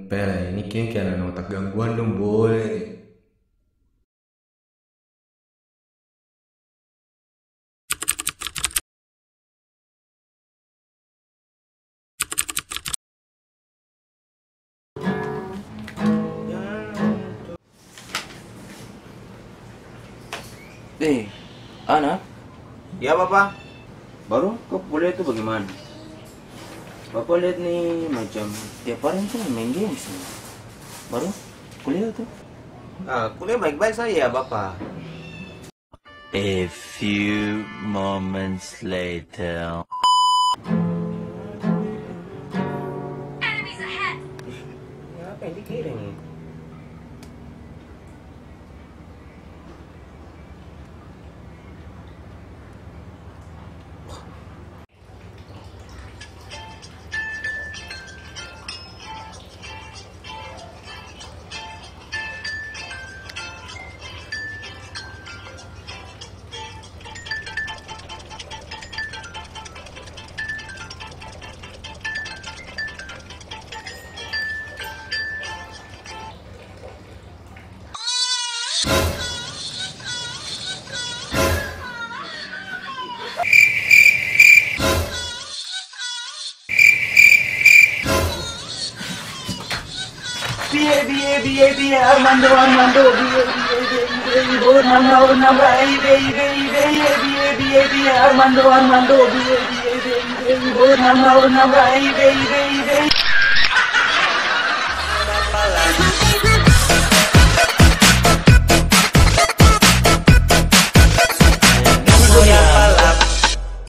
Pera, ini kayaknya kayak anak otak gangguan dong, boleh. Anak, Ya Bapak, baru kok kuliah itu bagaimana? Bapak lihat nih macam tiap hari itu main games nih. Baru kuliah tuh. kuliah baik-baik saja ya Bapak. A few moments later. Enemies ahead! Ya, apa yang dikirim? Biye Armando biye Armando biye